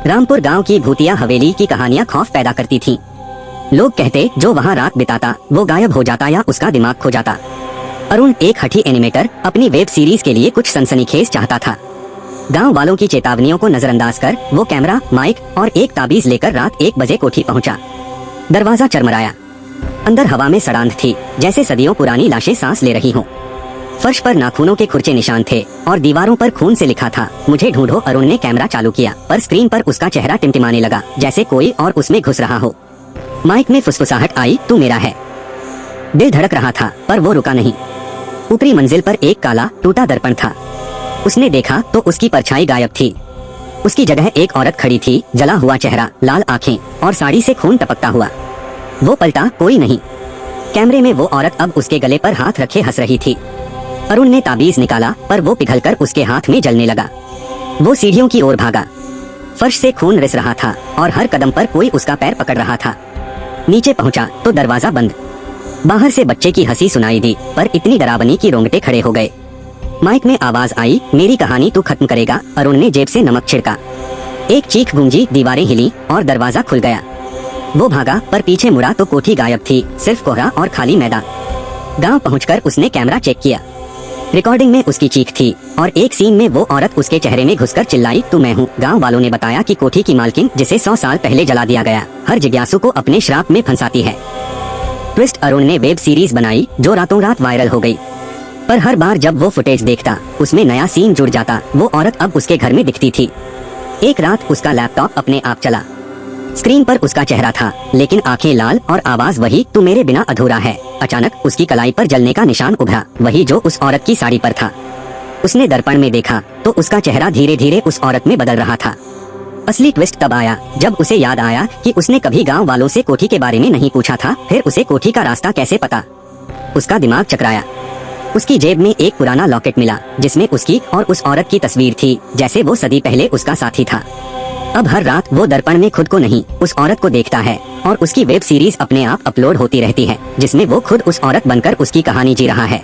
रामपुर गांव की भूतिया हवेली की कहानियां खौफ पैदा करती थीं। लोग कहते जो वहां रात बिताता वो गायब हो जाता या उसका दिमाग खो जाता। अरुण एक हठी एनिमेटर अपनी वेब सीरीज के लिए कुछ सनसनीखेज चाहता था। गांव वालों की चेतावनियों को नजरअंदाज कर वो कैमरा, माइक और एक ताबीज लेकर रात 1 बजे कोठी पहुंचा। दरवाजा चरमराया। अंदर हवा में सड़ांध थी, जैसे सदियों पुरानी लाशें सांस ले रही हों। फर्श पर नाखूनों के खुरचे निशान थे और दीवारों पर खून से लिखा था, मुझे ढूंढो। अरुण ने कैमरा चालू किया, पर स्क्रीन पर उसका चेहरा टिमटिमाने लगा, जैसे कोई और उसमें घुस रहा हो। माइक में फुसफुसाहट आई, तू मेरा है। दिल धड़क रहा था, पर वो रुका नहीं। ऊपरी मंजिल पर एक काला टूटा दर्पण था। उसने देखा तो उसकी परछाई गायब थी। उसकी जगह एक औरत खड़ी थी, जला हुआ चेहरा, लाल आंखें और साड़ी से खून टपकता हुआ। वो पलटा, कोई नहीं। कैमरे में वो औरत अब उसके गले पर हाथ रखे हंस रही थी। अरुण ने ताबीज निकाला, पर वो पिघलकर उसके हाथ में जलने लगा। वो सीढ़ियों की ओर भागा। फर्श से खून रिस रहा था और हर कदम पर कोई उसका पैर पकड़ रहा था। नीचे पहुंचा तो दरवाजा बंद। बाहर से बच्चे की हंसी सुनाई दी, पर इतनी डरावनी कि रोंगटे खड़े हो गए। माइक में आवाज आई, मेरी कहानी तू खत्म करेगा। अरुण ने जेब से नमक छिड़का। एक चीख गूंजी, दीवारें हिली और दरवाजा खुल गया। वो भागा, पर पीछे मुड़ा तो कोठी गायब थी, सिर्फ कोहरा और खाली मैदान। गांव पहुंचकर उसने कैमरा चेक किया। रिकॉर्डिंग में उसकी चीख थी और एक सीन में वो औरत उसके चेहरे में घुसकर चिल्लाई, तू मैं हूँ। गांव वालों ने बताया कि कोठी की मालकिन, जिसे 100 साल पहले जला दिया गया, हर जिज्ञासु को अपने श्राप में फंसाती है। ट्विस्ट, अरुण ने वेब सीरीज बनाई जो रातों रात वायरल हो गई। पर हर बार जब वो फुटेज देखता, उसमें नया सीन जुड़ जाता। वो औरत अब उसके घर में दिखती थी। एक रात उसका लैपटॉप अपने आप चला। स्क्रीन पर उसका चेहरा था, लेकिन आंखें लाल और आवाज वही, तू मेरे बिना अधूरा है। अचानक उसकी कलाई पर जलने का निशान उभरा, वही जो उस औरत की साड़ी पर था। उसने दर्पण में देखा तो उसका चेहरा धीरे धीरे उस औरत में बदल रहा था। असली ट्विस्ट तब आया जब उसे याद आया कि उसने कभी गांव वालों से कोठी के बारे में नहीं पूछा था। फिर उसे कोठी का रास्ता कैसे पता? उसका दिमाग चकराया। उसकी जेब में एक पुराना लॉकेट मिला, जिसमें उसकी और उस औरत की तस्वीर थी, जैसे वो सदी पहले उसका साथी था। अब हर रात वो दर्पण में खुद को नहीं, उस औरत को देखता है और उसकी वेब सीरीज अपने आप अपलोड होती रहती है, जिसमें वो खुद उस औरत बनकर उसकी कहानी जी रहा है।